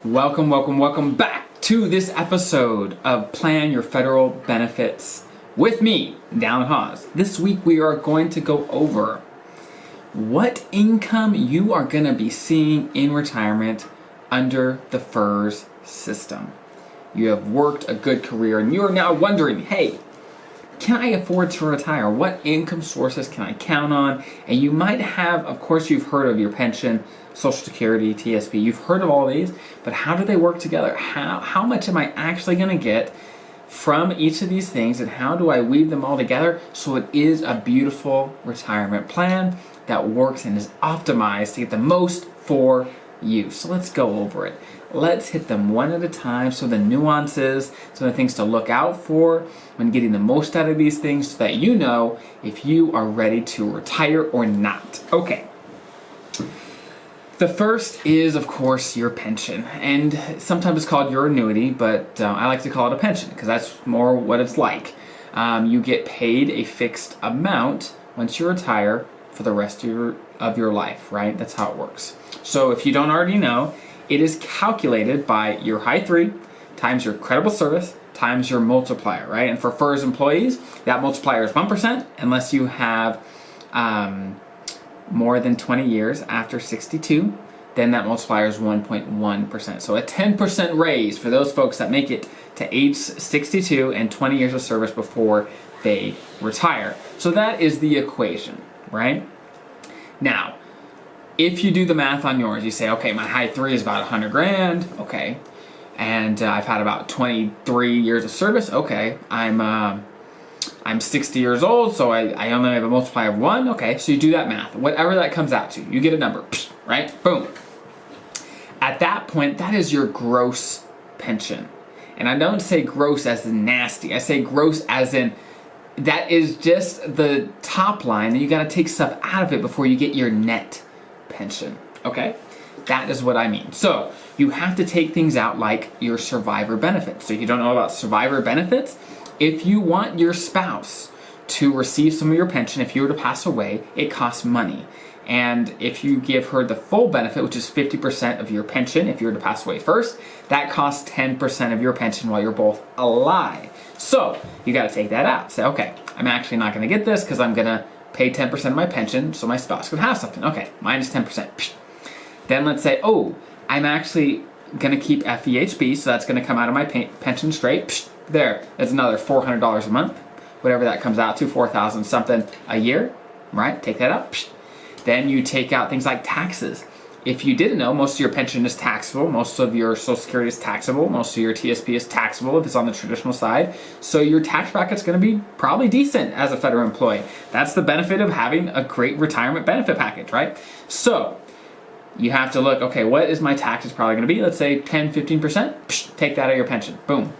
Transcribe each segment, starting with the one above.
Welcome back to this episode of Plan Your Federal Benefits with me, Dallen Haws. This week we are going to go over what income you are going to be seeing in retirement under the FERS system. You have worked a good career and you are now wondering, hey, can I afford to retire? What income sources can I count on? And you might have, of course, you've heard of your pension, Social Security, TSP. You've heard of all these, but how do they work together? How much am I actually going to get from each of these things, and how do I weave them all together so it is a beautiful retirement plan that works and is optimized to get the most for you? So let's go over it. Let's hit them one at a time. So the nuances, some of the things to look out for when getting the most out of these things so that you know if you are ready to retire or not. Okay. The first is, of course, your pension. And sometimes it's called your annuity, but I like to call it a pension because that's more what it's like. You get paid a fixed amount once you retire for the rest of your life, right? That's how it works. So if you don't already know, it is calculated by your high 3 times your credible service times your multiplier, right? And for FERS employees, that multiplier is 1% unless you have more than 20 years after 62, then that multiplier is 1.1%. So a 10% raise for those folks that make it to age 62 and 20 years of service before they retire. So that is the equation, right? Now, if you do the math on yours, you say, okay, my high 3 is about 100 grand, okay, and I've had about 23 years of service, okay, I'm 60 years old, so I only have a multiplier of 1, okay, so you do that math, whatever that comes out to, you get a number, right, boom. At that point, that is your gross pension, and I don't say gross as in nasty, I say gross as in that is just the top line, and you gotta take stuff out of it before you get your net pension, okay? That is what I mean. So you have to take things out like your survivor benefits. So if you don't know about survivor benefits, if you want your spouse to receive some of your pension, if you were to pass away, it costs money. And if you give her the full benefit, which is 50% of your pension, if you were to pass away first, that costs 10% of your pension while you're both alive. So you got to take that out. Say, okay, I'm actually not going to get this because I'm going to pay 10% of my pension so my spouse can have something. Okay, minus 10%. Then let's say, oh, I'm actually going to keep FEHB, so that's going to come out of my pension straight. There, it's another $400 a month, whatever that comes out to, $4,000 something a year, right? Take that out. Then you take out things like taxes. If you didn't know, most of your pension is taxable, most of your Social Security is taxable, most of your TSP is taxable if it's on the traditional side. So your tax bracket's going to be probably decent as a federal employee. That's the benefit of having a great retirement benefit package, right? So you have to look, okay, what is my taxes probably going to be? Let's say 10, 15%. Take that out of your pension. Boom.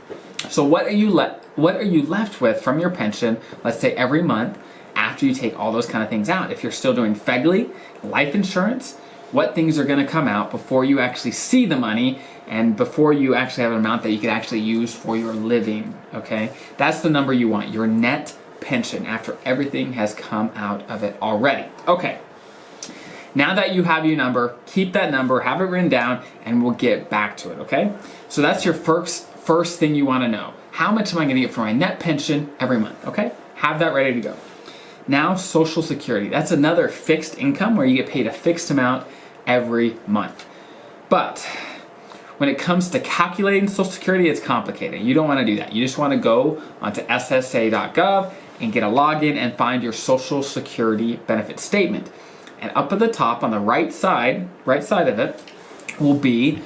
So what are you left with from your pension, let's say every month, after you take all those kind of things out? If you're still doing FEGLI, life insurance, what things are going to come out before you actually see the money and before you actually have an amount that you can actually use for your living, okay? That's the number you want, your net pension, after everything has come out of it already. Okay, now that you have your number, keep that number, have it written down, and we'll get back to it, okay? So that's your first thing you want to know. How much am I going to get for my net pension every month, okay? Have that ready to go. Now, Social Security. That's another fixed income where you get paid a fixed amount every month. But when it comes to calculating Social Security, it's complicated. You don't want to do that. You just want to go onto ssa.gov and get a login and find your Social Security benefit statement. And up at the top on the right side of it will be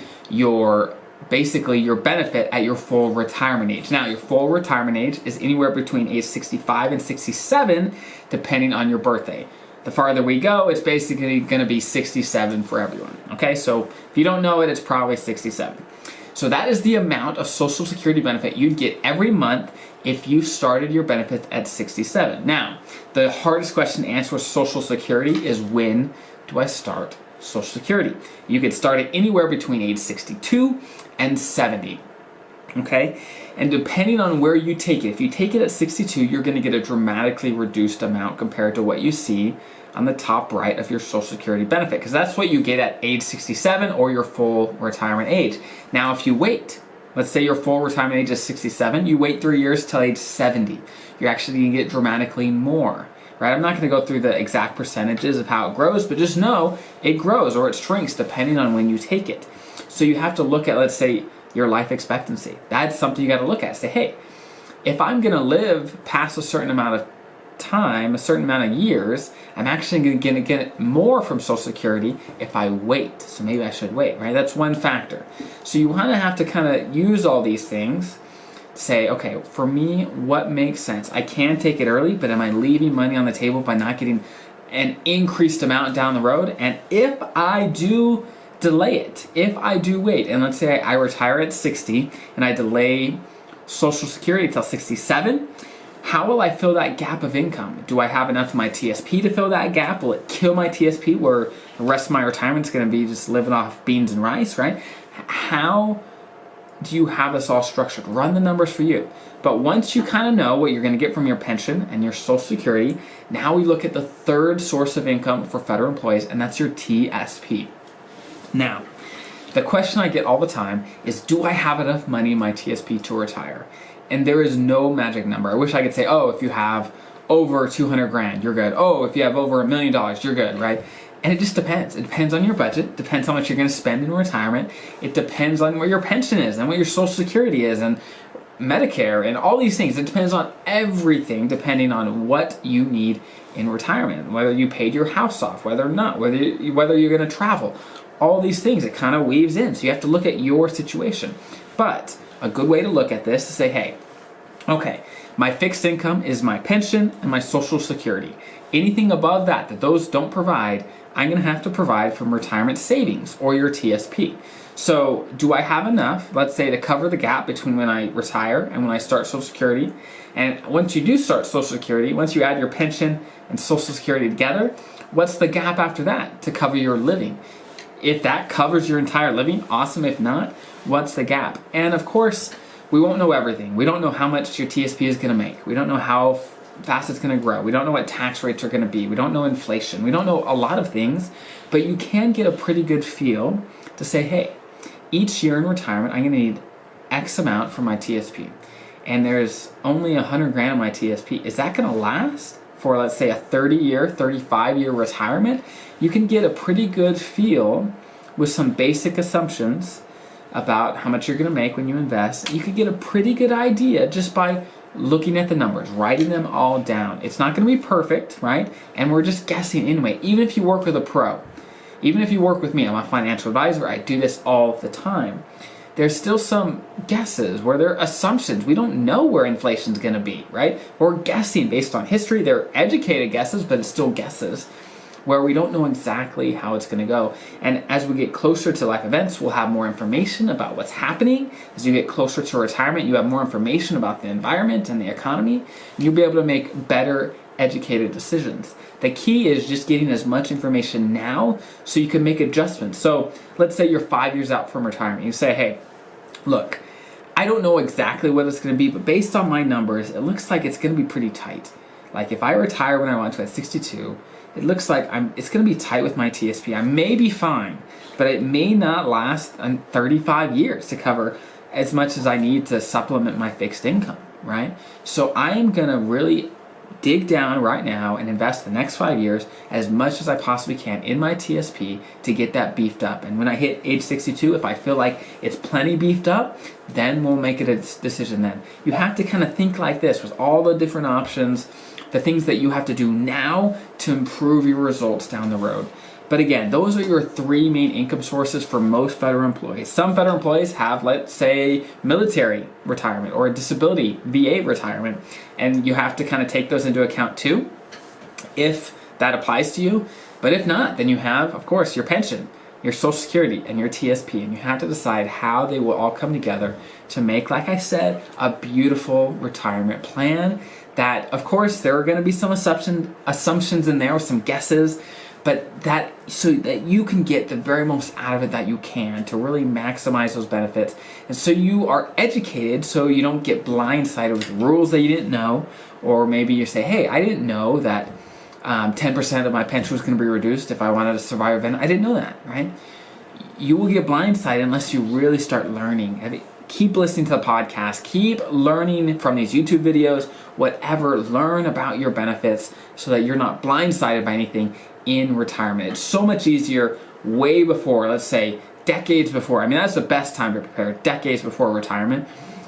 basically your benefit at your full retirement age. Now, your full retirement age is anywhere between age 65 and 67, depending on your birthday. The farther we go, it's basically going to be 67 for everyone. Okay, so if you don't know it, it's probably 67. So that is the amount of Social Security benefit you'd get every month if you started your benefits at 67. Now, the hardest question to answer with Social Security is, when do I start Social Security? You could start it anywhere between age 62 and 70. Okay? And depending on where you take it, if you take it at 62, you're going to get a dramatically reduced amount compared to what you see on the top right of your Social Security benefit, because that's what you get at age 67 or your full retirement age. Now, if you wait, let's say your full retirement age is 67, you wait 3 years till age 70, you're actually going to get dramatically more. Right? I'm not going to go through the exact percentages of how it grows, but just know it grows or it shrinks depending on when you take it. So you have to look at, let's say, your life expectancy. That's something you got to look at. Say, hey, if I'm going to live past a certain amount of time, a certain amount of years, I'm actually going to get more from Social Security if I wait. So maybe I should wait, right? That's one factor. So you want to have to kind of use all these things. Say, okay, for me, what makes sense? I can take it early, but am I leaving money on the table by not getting an increased amount down the road? And if I do delay it, if I do wait, and let's say I retire at 60 and I delay Social Security till 67, how will I fill that gap of income? Do I have enough of my TSP to fill that gap? Will it kill my TSP where the rest of my retirement's going to be just living off beans and rice, right? How do you have this all structured? Run the numbers for you. But once you kind of know what you're going to get from your pension and your Social Security, now we look at the third source of income for federal employees, and that's your TSP. Now, the question I get all the time is, do I have enough money in my TSP to retire? And there is no magic number. I wish I could say, oh, if you have over 200 grand, you're good. Oh, if you have over $1 million, you're good, right? And it just depends. It depends on your budget, depends how much you're going to spend in retirement. It depends on where your pension is and what your Social Security is and Medicare and all these things. It depends on everything depending on what you need in retirement, whether you paid your house off, whether or not, whether you're going to travel. All these things, it kind of weaves in. So you have to look at your situation. But a good way to look at this is to say, hey, okay, my fixed income is my pension and my Social Security. Anything above that those don't provide, I'm going to have to provide from retirement savings or your TSP. So do I have enough, let's say, to cover the gap between when I retire and when I start Social Security? And once you do start Social Security, once you add your pension and Social Security together, what's the gap after that to cover your living? If that covers your entire living, awesome. If not, what's the gap? And of course, we won't know everything. We don't know how much your TSP is going to make. We don't know how fast it's going to grow. We don't know what tax rates are going to be. We don't know inflation. We don't know a lot of things, but you can get a pretty good feel to say, hey, each year in retirement, I'm going to need X amount for my TSP. And there's only 100 grand in my TSP. Is that going to last for, let's say, a 30-year, 35-year retirement? You can get a pretty good feel with some basic assumptions about how much you're going to make when you invest. You could get a pretty good idea just by looking at the numbers, writing them all down. It's not going to be perfect, right? And we're just guessing anyway. Even if you work with a pro, even if you work with me, I'm a financial advisor, I do this all the time. There's still some guesses where there are assumptions. We don't know where inflation's going to be, right? We're guessing based on history. They're educated guesses, but it's still guesses where we don't know exactly how it's going to go. And as we get closer to life events, we'll have more information about what's happening. As you get closer to retirement, you have more information about the environment and the economy, and you'll be able to make better educated decisions. The key is just getting as much information now so you can make adjustments. So let's say you're 5 years out from retirement. You say, hey, look, I don't know exactly what it's going to be, but based on my numbers, it looks like it's going to be pretty tight. Like if I retire when I want to at 62, it looks like it's going to be tight with my TSP. I may be fine, but it may not last 35 years to cover as much as I need to supplement my fixed income, right? So I am going to really dig down right now and invest the next 5 years as much as I possibly can in my TSP to get that beefed up. And when I hit age 62, if I feel like it's plenty beefed up, then we'll make it a decision then. You have to kind of think like this with all the different options, the things that you have to do now to improve your results down the road. But again, those are your three main income sources for most federal employees. Some federal employees have, let's say, military retirement or a disability VA retirement, and you have to kind of take those into account too, if that applies to you. But if not, then you have, of course, your pension, your Social Security, and your TSP, and you have to decide how they will all come together to make, like I said, a beautiful retirement plan that, of course, there are going to be some assumptions in there, or some guesses, but that so that you can get the very most out of it that you can to really maximize those benefits. And so you are educated so you don't get blindsided with rules that you didn't know, or maybe you say, hey, I didn't know that 10% of my pension was going to be reduced if I wanted to survive event. I didn't know that, right? You will get blindsided unless you really start learning. I mean, keep listening to the podcast, keep learning from these YouTube videos, whatever, learn about your benefits so that you're not blindsided by anything in retirement. It's so much easier way before, let's say decades before. I mean, that's the best time to prepare, decades before retirement,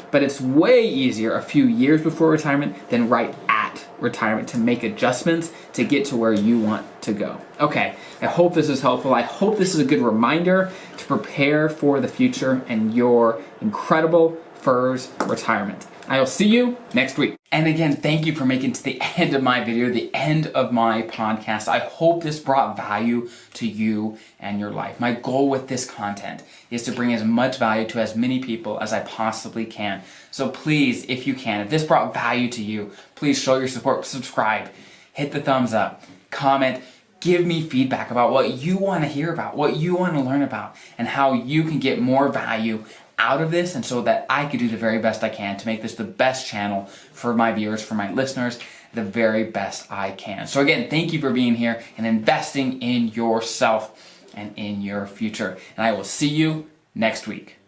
but it's way easier a few years before retirement than right at retirement to make adjustments to get to where you want to go. Okay, I hope this is helpful. I hope this is a good reminder to prepare for the future and your incredible FERS retirement. I will see you next week. And again, thank you for making it to the end of my video, the end of my podcast. I hope this brought value to you and your life. My goal with this content is to bring as much value to as many people as I possibly can. So please, if you can, if this brought value to you, please show your support, subscribe, hit the thumbs up, comment, give me feedback about what you want to hear about, what you want to learn about, and how you can get more value out of this, and so that I could do the very best I can to make this the best channel for my viewers, for my listeners, the very best I can. So again, thank you for being here and investing in yourself and in your future. And I will see you next week.